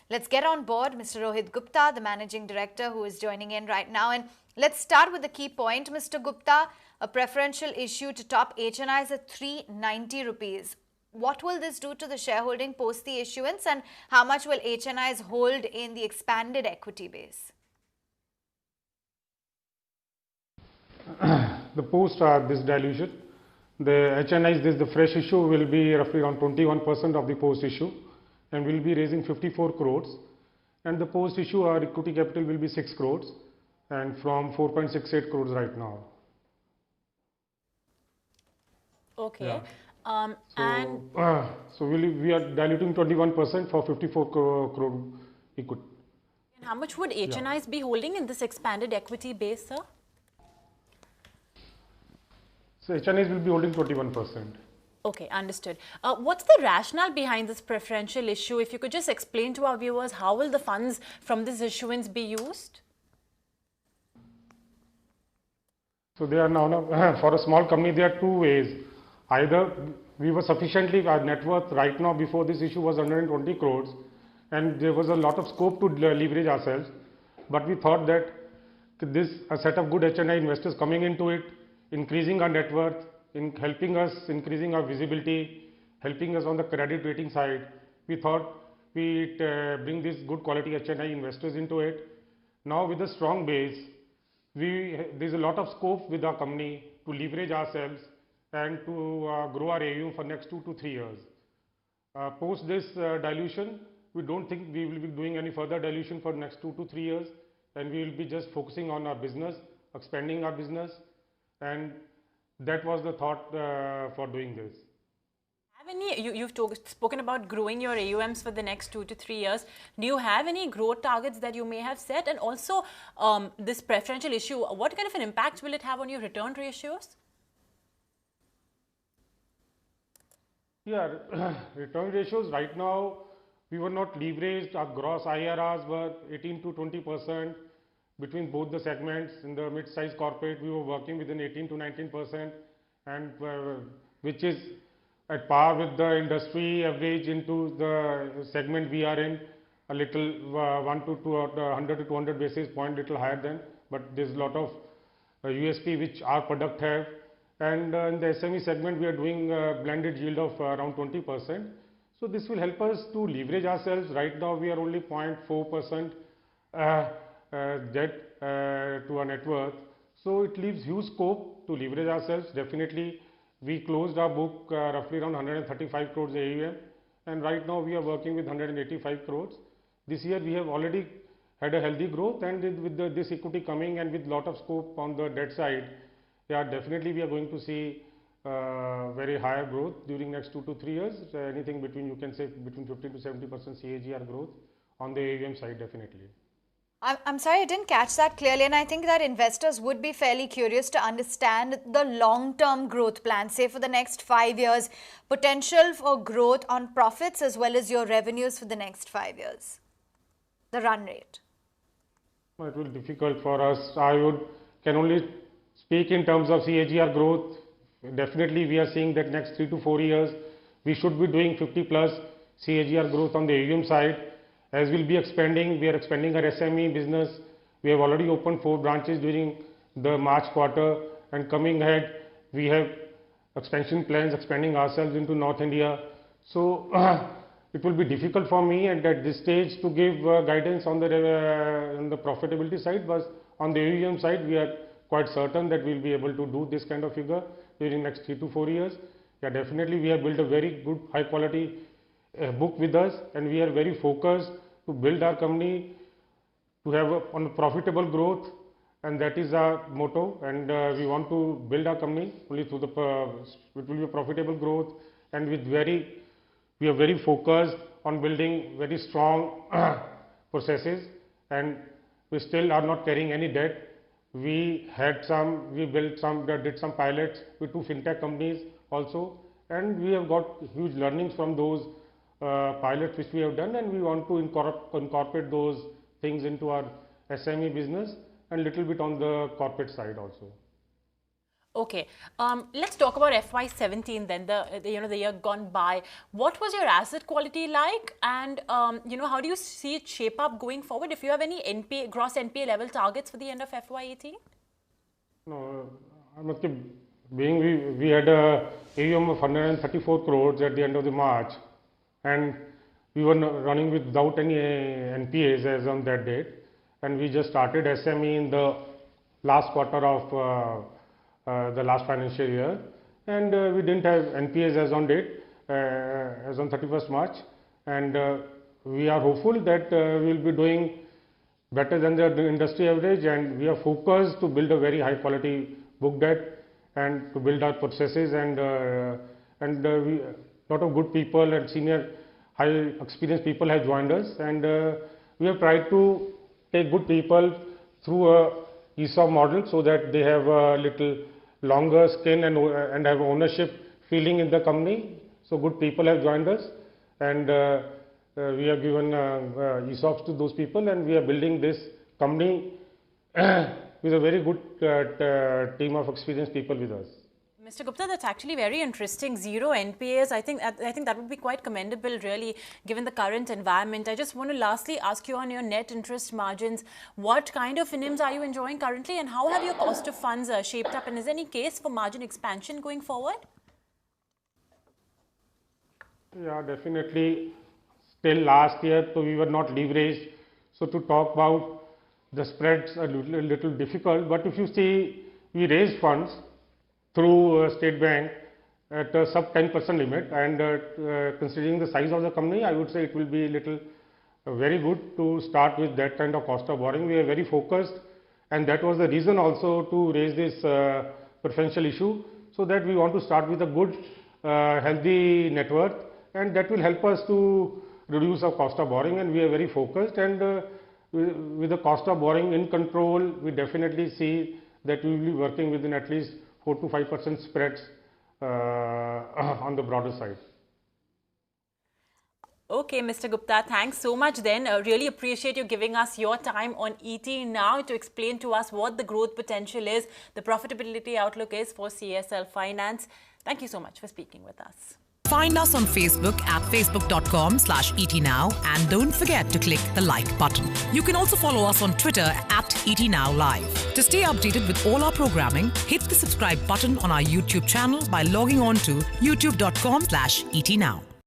Let's get on board Mr. Rohit Gupta, the Managing Director, who is joining in right now. And let's start with the key point. Mr. Gupta, a preferential issue to top HNIs at 390 rupees. What will this do to the shareholding post the issuance, and how much will HNIs hold in the expanded equity base? The post this dilution, the HNIs, the fresh issue will be roughly around 21% of the post issue, and will be raising 54 crores, and the post issue our equity capital will be 6 crores and from 4.68 crores right now. Okay. Yeah. So we are diluting 21% for 54 crore equity. And how much would HNIs be holding in this expanded equity base, sir? So HNIs will be holding 21%. Okay, understood. What's the rationale behind this preferential issue? If you could just explain to our viewers, how will the funds from this issuance be used? So they are now, for a small company, there are two ways. Either we were sufficiently, our net worth right now before this issue was 120 crores, and there was a lot of scope to leverage ourselves, but we thought that this, a set of good HNI investors coming into it, increasing our net worth, in helping us, increasing our visibility, helping us on the credit rating side, we thought we bring these good quality HNI investors into it. Now with a strong base, there's a lot of scope with our company to leverage ourselves and to grow our AUM for next 2 to 3 years. Post this dilution, we don't think we will be doing any further dilution for next 2 to 3 years, and we will be just focusing on our business, expanding our business, and that was the thought for doing this. Have any, you've spoken about growing your AUMs for the next 2 to 3 years. Do you have any growth targets that you may have set? And also, this preferential issue, what kind of an impact will it have on your return ratios? Yeah, return ratios right now, we were not leveraged. Our gross IRRs were 18 to 20%. Between both the segments. In the mid-sized corporate, we were working within 18 to 19%, and which is at par with the industry average into the segment we are in, a little 100 to 200 basis point, little higher than, but there's a lot of USP which our product have, and in the SME segment we are doing a blended yield of around 20%. So this will help us to leverage ourselves. Right now we are only 0.4% debt to our net worth, so it leaves huge scope to leverage ourselves. Definitely we closed our book roughly around 135 crores AUM, and right now we are working with 185 crores. This year we have already had a healthy growth, and with this equity coming and with lot of scope on the debt side, yeah, definitely we are going to see very higher growth during next 2 to 3 years, anything between, you can say between 50 to 70% CAGR growth on the AUM side, definitely. I'm sorry, I didn't catch that clearly, and I think that investors would be fairly curious to understand the long-term growth plan, say for the next 5 years, potential for growth on profits as well as your revenues for the next 5 years, the run rate. Well, it will be difficult for us. Can only speak in terms of CAGR growth. Definitely we are seeing that next 3 to 4 years, we should be doing 50 plus CAGR growth on the AUM side. As we'll be expanding, we are expanding our SME business. We have already opened 4 branches during the March quarter, and coming ahead, we have expansion plans, expanding ourselves into North India. So it will be difficult for me at this stage to give guidance on the profitability side, but on the AUM side, we are quite certain that we'll be able to do this kind of figure during next 3 to 4 years. Yeah, definitely we have built a very good, high quality book with us, and we are very focused to build our company to have on profitable growth, and that is our motto, and we want to build our company only through it will be a profitable growth, and we are very focused on building very strong processes, and we still are not carrying any debt. We did some pilots with 2 fintech companies also, and we have got huge learnings from those pilots which we have done, and we want to incorporate those things into our SME business and little bit on the corporate side also. Okay, let's talk about FY17 then, the year gone by. What was your asset quality like, and how do you see it shape up going forward? If you have any gross NPA level targets for the end of FY18? No, we had a AUM of 134 crores at the end of the March, and we were running without any NPAs as on that date, and we just started SME in the last quarter of the last financial year, and we didn't have NPAs as on date, as on 31st March, and we are hopeful that we will be doing better than the industry average, and we are focused to build a very high quality book debt and to build our processes, and we lot of good people and senior high experienced people have joined us, and we have tried to take good people through a ESOP model so that they have a little longer skin and have ownership feeling in the company. So good people have joined us, and we have given ESOPs to those people, and we are building this company with a very good team of experienced people with us. Mr. Gupta, that's actually very interesting. Zero NPAs. I think that would be quite commendable, really, given the current environment. I just want to lastly ask you on your net interest margins, what kind of NIMs are you enjoying currently, and how have your cost of funds shaped up, and is there any case for margin expansion going forward? Yeah, definitely. Till last year, so we were not leveraged. So to talk about the spreads are a little difficult. But if you see, we raised funds through State Bank at a sub 10% limit, and considering the size of the company, I would say it will be very good to start with that kind of cost of borrowing. We are very focused, and that was the reason also to raise this preferential issue, so that we want to start with a good healthy net worth, and that will help us to reduce our cost of borrowing, and we are very focused, and with the cost of borrowing in control, we definitely see that we will be working within at least 4 to 5% spreads on the broader side. Okay, Mr. Gupta, thanks so much then. Really appreciate you giving us your time on ET Now to explain to us what the growth potential is, the profitability outlook is for CSL Finance. Thank you so much for speaking with us. Find us on Facebook at facebook.com/ETNow, and don't forget to click the like button. You can also follow us on Twitter at ETNowLive. To stay updated with all our programming, hit the subscribe button on our YouTube channel by logging on to youtube.com/ETNow.